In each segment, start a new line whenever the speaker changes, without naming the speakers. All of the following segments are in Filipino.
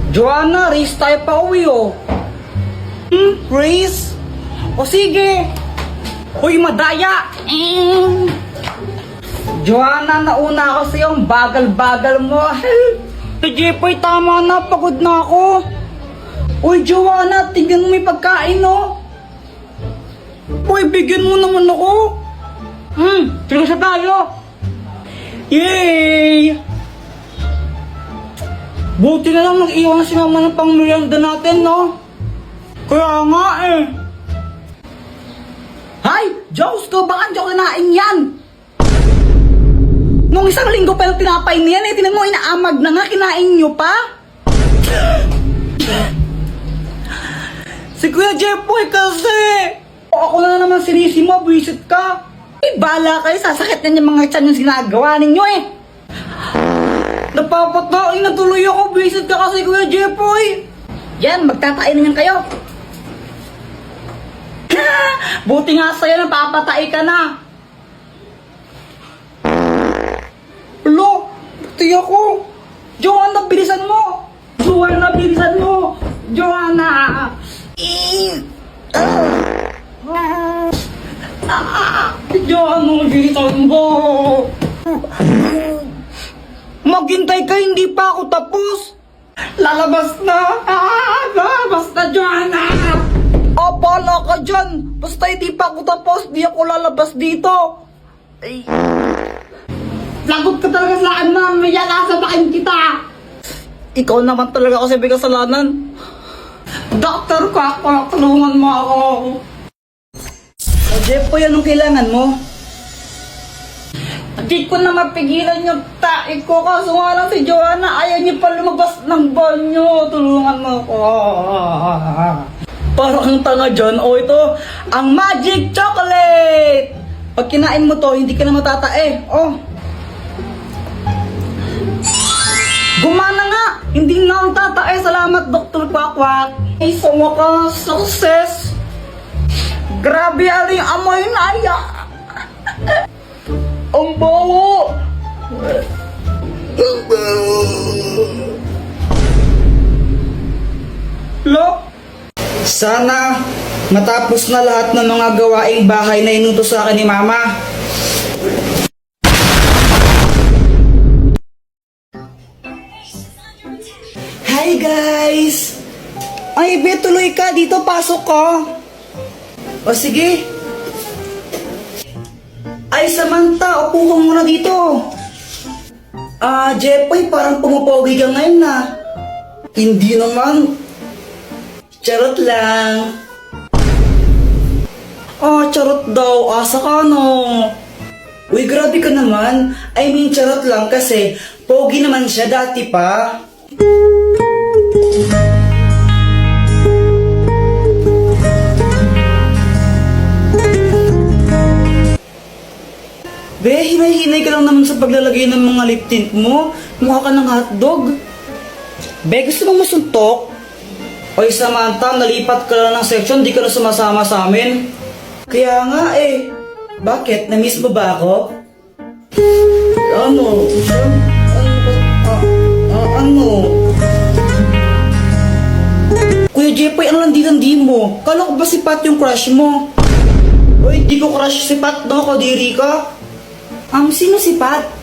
Joanna, race tayo pa uwi oh. Race? O sige. Uy, madaya. Joanna, nauna ako sa iyong bagal-bagal mo. Si Jepoy, tama na. Pagod na ako. Uy, Joanna, tignan mo may pagkain, no? Uy, bigyan mo naman ako. Sige sa tayo. Yay! Buti na lang nag-iwan si mama ng pang-merienda natin, no? Kaya nga eh. Hay! Diyos ko, baka di ako kinain yan! Nung isang linggo pa yung tinapay niyan eh, tinan mo, inaamag na nga, kinain nyo pa? Si Kuya Jepoy kasi! Ako na naman sinisi mo, buwisit ka! Eh, bala kayo, sasakit na yung mga tiyan yung ginagawa ninyo eh! Napapatain na tuloy ako, buwisit ka kasi Kuya Jepoy! Yan, magtatain na yan kayo! Buti nga sa'yo, napapatay ka na! Lo, buti ako! Joanna, bilisan mo! Joanna, bilisan mo! Joanna! Joanna, bilisan mo! Maghintay ka, hindi pa ako tapos! Lalabas na! Lalabas na, Joanna! Bala ka dyan! Basta hindi pa ako tapos, di ako lalabas dito! Ay. Lagot ka talaga sa akin, ma'am! May yakasabakin kita! Ikaw naman talaga kasi may kasalanan! Doktor ko ako, tulungan mo ako! Jepoy, anong kailangan mo? Di ko na mapigilan yung tae ko, kaso nga lang si Joanna, ayaw niya pa lumabas ng banyo! Tulungan mo ako! Parang ang tanga dyan. O ito, ang magic chocolate! Pag kinain mo to, hindi ka na matatae. Oh. Gumana nga! Hindi na akong tatae. Salamat, Dr. Quack. Ay, sa wakas, success! Grabe, aling amoy na aya! Ang bawo! Ang bawo! Look! Sana matapos na lahat ng mga gawaing bahay na inutos sa akin ni Mama. Hi guys! Ay, Be, tuloy ka. Dito, pasok ka. O sige. Ay, Samantha, upo ka muna dito. Jepoy, parang pumupogi ka ngayon na. Hindi naman. Charot lang. Charot daw. Asa ka, no? Uy, grabe ka naman. I mean, charot lang kasi pogi naman siya dati pa. Be, hinay-hinay ka lang naman sa paglalagay ng mga lip tint mo. Mukha ka ng hotdog. Be, gusto mong masuntok? Oy, Samantha, nalipat ka lang ng section, di ka na sumasama sa amin. Kaya nga eh. Bakit? Na-miss mo ba ako? Ano? Ano? Kuya Jepoy, ano landi-landi mo? Kala ko ba si Pat yung crush mo? Uy, di ko crush si Pat, no? Kadiri ka. Sino si Pat?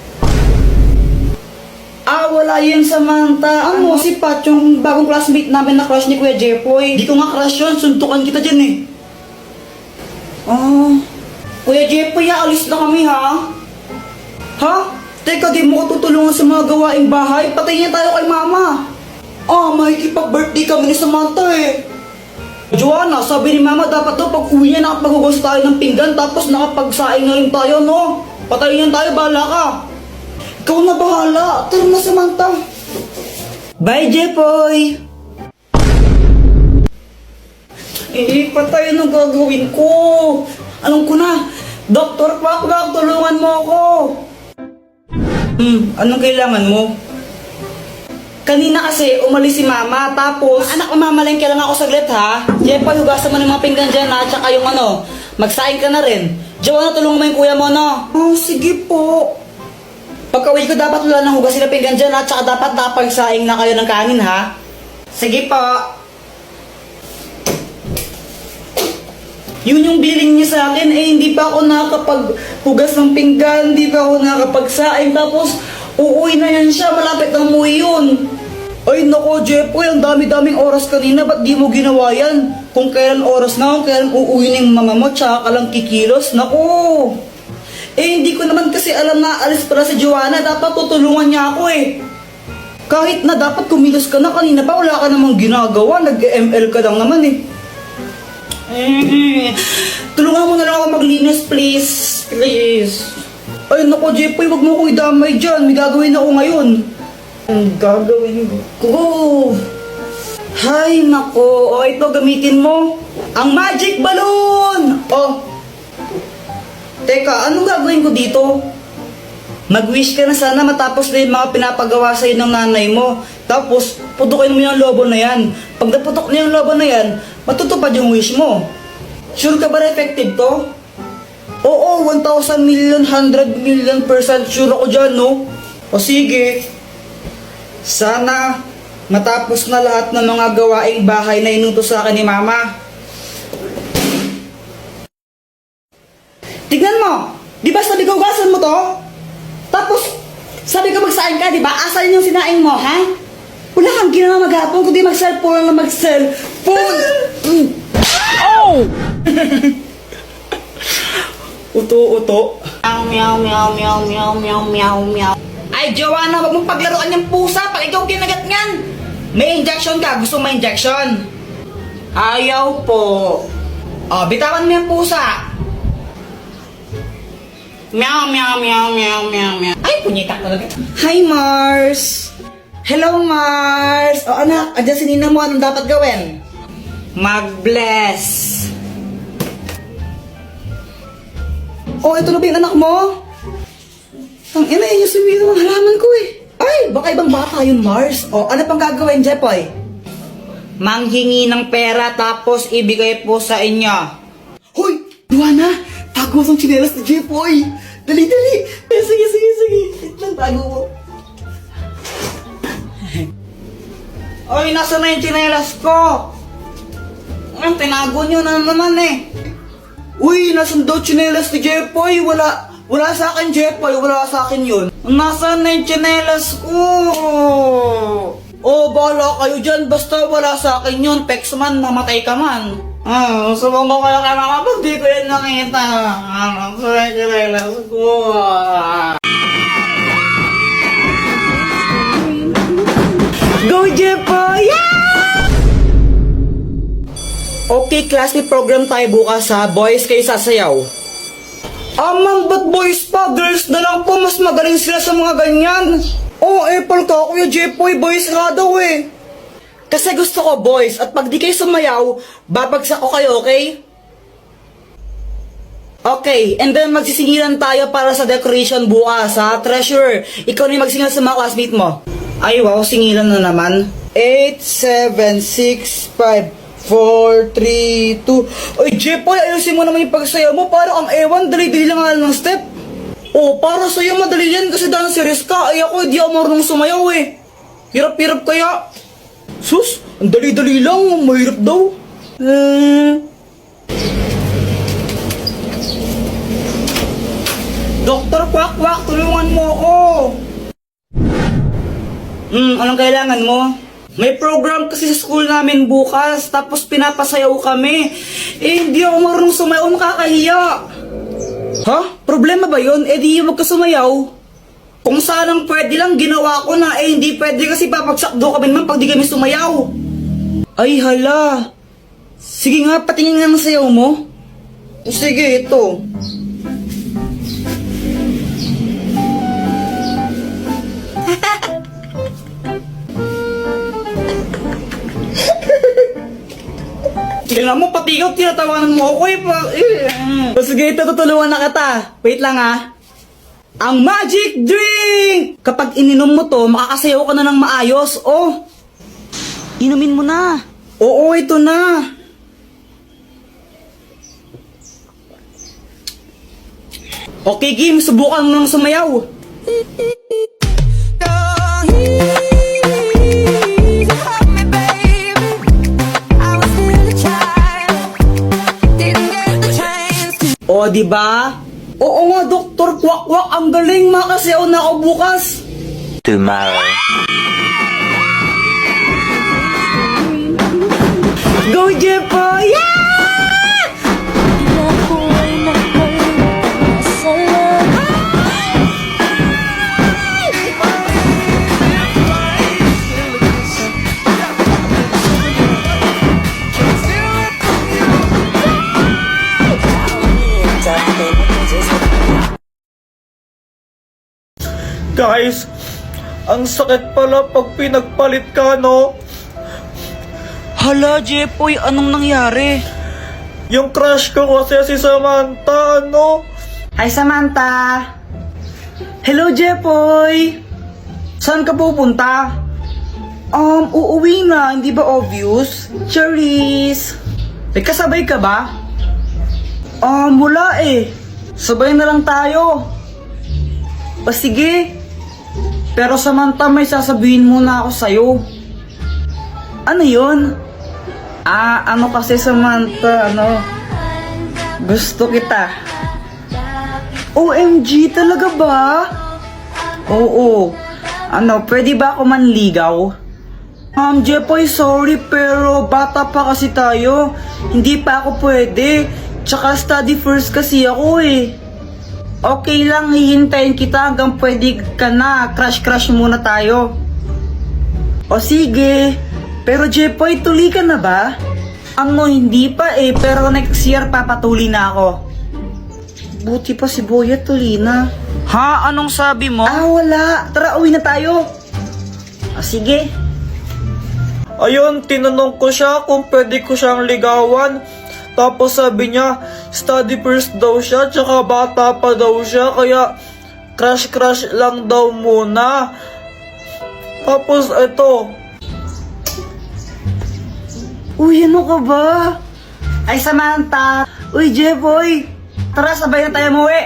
Wala yun, Samantha. Ano? Si Pat, yung bagong classmate namin na crush ni Kuya Jepoy. Di ko nga crush yun, suntukan kita dyan eh. Kuya Jepoy, alis na kami ha? Ha? Teka, di mo ko tutulungan sa mga gawaing bahay? Patayin tayo kay Mama. Makikipag-birthday kami ni Samantha eh. Joanna, sabi ni Mama dapat daw pag uwi niya nakapag-hugas tayo ng pinggan tapos nakapagsaing na rin tayo, no? Patayin tayo, bahala ka. Ikaw na bahala. Tara na, Samantha. Bye, Jepoy. Patay ang gagawin ko. Alam ko na. Dr. Quack, tulungan mo ako. Anong kailangan mo? Kanina kasi umalis si Mama, tapos anak, umamalengke lang ako saglit ha. Jepoy, hugasan mo ng mga pinggan dyan ha, tsaka yung magsaing ka na rin. Joanna, tulungan mo yung kuya mo, no? Sige po. Pagka-uwi ko dapat wala nang hugas sila pinggan dyan at saka dapat napagsaing na kayo ng kanin ha. Sige po. Yun yung bilhin niya sa akin, hindi pa ako nakakapaghugas ng pinggan, hindi pa ako nakakapagsaing, tapos uuwi na yan siya, malapit na umuwi yun. Ay nako Jepoy, ang dami-daming oras kanina, ba't di mo ginawa yan? Kung kailan oras na, kung kailan uuwi ng mama mo, tsaka ka lang kikilos, nako. Hindi ko naman kasi alam na alis pala si Joanna, dapat tutulungan niya ako Kahit na dapat kumilos ka na kanina pa, wala ka namang ginagawa, nag-ML ka lang naman Tulungan mo na lang ako maglinis, please. Please. Ay, naku, Jepoy, wag mo akong idamay dyan. May gagawin ako ngayon. Ang gagawin ko? Hay, naku. O, ito, gamitin mo. Ang magic balloon! Teka, anong gagawin ko dito? Mag-wish ka na sana matapos na yung mga pinapagawa sa'yo ng nanay mo. Tapos, putukin mo yung lobo na yan. Pag naputok na yung lobo na yan, matutupad yung wish mo. Sure ka ba na effective to? Oo, 1,000 million, 100 million % sure ako dyan, no? O sige. Sana matapos na lahat ng mga gawaing bahay na inutos sa akin ni Mama. Tignan mo! Di ba sabi ko hugasan mo to? Tapos, sabi ko magsaing ka, di ba? Asan yung sinaing mo, ha? Wala kang ginawa maghapon, kundi mag-cellphone lang mag-cellphone! Oh! Uto-uto. Meow, meow, meow, meow, meow, meow, meow. Ay, Joanna, wag mong paglaruan yung pusa pag ikaw kinagat ngan. May injection ka. Gusto mo injection? Ayaw po. Bitawan mo yung pusa. Meow, meow, meow, meow, meow, meow. Ay, punyita talaga. Hi, Mars. Hello, Mars. Anak, andyan si Nina mo. Anong dapat gawin? Mag-bless. Ito na ba yung anak mo? Ang ina, yung sumido ng halaman ko Ay, baka ibang bata yun, Mars. Ano pang gagawin, Jepoy? Manghingi ng pera tapos ibigay po sa inyo. Hoy, Joanna, tago ang tsinelas ni Jepoy. Dali, dali. Sige. Ito lang, tago mo. Oy, nasa na yung tsinelas ko? Tinago nyo na naman Uy, nasan daw tsinelas ni Jepoy? Wala sa akin, Jepoy. Wala sa akin yun. Nasaan na yung tsinelas ko? Bahala kayo dyan. Basta wala sa akin yun. Pex man, mamatay ka man. Subong ko kayo kay Mama pag di ko yun nakita. Nasaan yung tsinelas ko? Go, Jepoy! Yeah! Okay, class, may program tayo bukas ha. Boys, kayo sasayaw. Ma'am, ba't boys pa? Girls na lang po. Mas magaling sila sa mga ganyan. Apple ka, Kuya Jepoy. Boys nga daw Kasi gusto ko boys. At pag di kayo sumayaw, babagsak ko kayo, okay? Okay, and then magsisingilan tayo para sa decoration bukas ha. Treasure, ikaw na yung magsingilan sa mga classmate mo. Ay wow, singilan na naman. 8, 7, 6, 5, 4, 3, 2... Ay, Jepoy, ayusin mo naman yung pagsayaw mo. Parang ang ewan, dali-dali lang nga ng step. Para sa'yo madali yan kasi dancerist ka. Ay ako, di ako marunong sumayaw Hirap-hirap kaya. Sus, ang dali-dali lang. Mahirap daw. Dr. Kwak-Kwak, tulungan mo ako. Anong kailangan mo? May program kasi sa school namin bukas, tapos pinapasayaw kami. Hindi ako marunong sumayaw, makakahiya. Ha? Problema ba yun? Di wag ka sumayaw. Kung sanang pwede lang, ginawa ko na. Hindi pwede kasi papagsakdo kami naman pag di kami sumayaw. Ay hala. Sige nga, patingin nga ng sayaw mo. Sige, ito. Tingnan mo, pati ikaw, tinatawanan mo ako Sige, ito, tutulungan na kita. Wait lang Ang magic drink! Kapag ininom mo to, makakasayaw ka na ng maayos. Inumin mo na. Oo, ito na. Okay, game, subukan mo ng sumayaw. O, di ba? Oo nga, Dr. Kwak-Kwak, ang galing, makasayaw na ako bukas.
Tomorrow.
Go, Jepo! Yeah!
Ako ay nagpasalamat.
Guys, ang sakit pala pag pinagpalit ka, no?
Hala, Jepoy, anong nangyari?
Yung crush ko kasi si Samantha, ano?
Hi, Samantha! Hello, Jepoy! Saan ka pupunta? Uuwi na, hindi ba obvious? Charis! May kasabay ka ba? Wala eh. Sabay na lang tayo. O sige. Pero Samantha, may sasabihin muna ako sa'yo. Ano yun? Ano kasi Samantha, gusto kita. OMG, talaga ba? Oo. Pwede ba ako manligaw? Jepoy, sorry pero bata pa kasi tayo. Hindi pa ako pwede. Tsaka study first kasi ako eh. Okay lang, hihintayin kita hanggang pwede ka na. Crush muna tayo. O sige. Pero Jepoy, tuli ka na ba? Hindi pa eh. Pero next year papatuli na ako. Buti pa si Boya tuli na. Ha? Anong sabi mo? Wala. Tara, uwi na tayo. O sige.
Ayun, tinanong ko siya kung pwede ko siyang ligawan. Tapos sabi niya, study first daw siya, tsaka bata pa daw siya, kaya crush lang daw muna. Tapos ito,
Uy, ano ka ba? Ay, Samantha! Uy, Jepoy! Tara, sabay na tayo umuwi!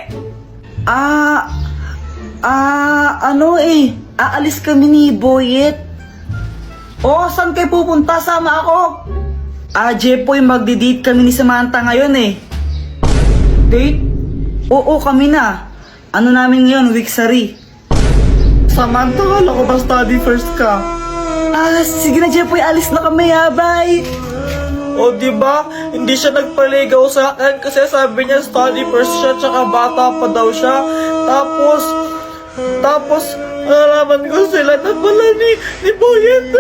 Aalis kami ni Boyet. Saan kayo pupunta? Sama ako! Jepoy, magdi-date kami ni Samantha ngayon eh. Date? Oo, kami na. Ano namin ngayon, Wixary.
Samantha, wala ko ba study first ka?
Sige na, Jepoy, alis na kami ha, bye!
O diba, hindi siya nagpaligaw sa akin kasi sabi niya study first siya tsaka bata pa daw siya. Tapos, nalaman ko sila na pala ni Boyet.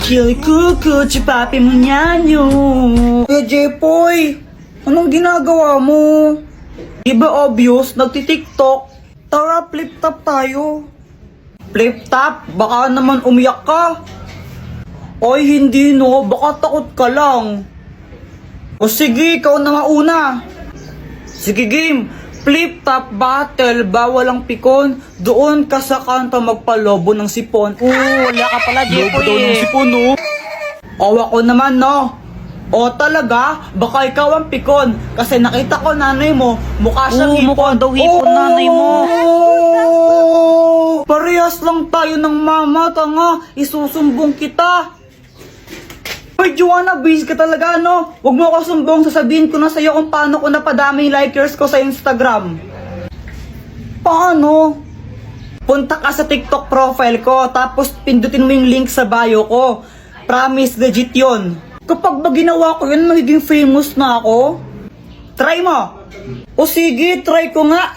Kill kuku, chupapi mo nyanyo. Jepoy, anong ginagawa mo? Di ba obvious, nagtitiktok? Tara, flip top tayo. Flip top? Baka naman umiyak ka. Oy, hindi no, baka takot ka lang. O sige, ikaw na mauna. Sige game, flip top battle, bawal ang pikon. Doon ka sa kanto magpalobo ng sipon. Wala ka pala, Jepoy. Lobo daw ng sipon, no? Ako naman, no? O talaga, baka ikaw ang pikon. Kasi nakita ko nanay mo, mukha siyang hipon. Mukha daw hipon nanay mo. Parehas lang tayo ng mama, tanga. Isusumbong kita. Hoy, Joanna, busy ka talaga, no? Huwag mo ako sumbong, sasabihin ko na sa'yo kung paano ko napadami yung likers ko sa Instagram. Paano? Punta ka sa TikTok profile ko, tapos pindutin mo yung link sa bio ko. Promise, legit yun. Kapag ba ginawa ko yun, magiging famous na ako? Try mo! O sige, try ko nga.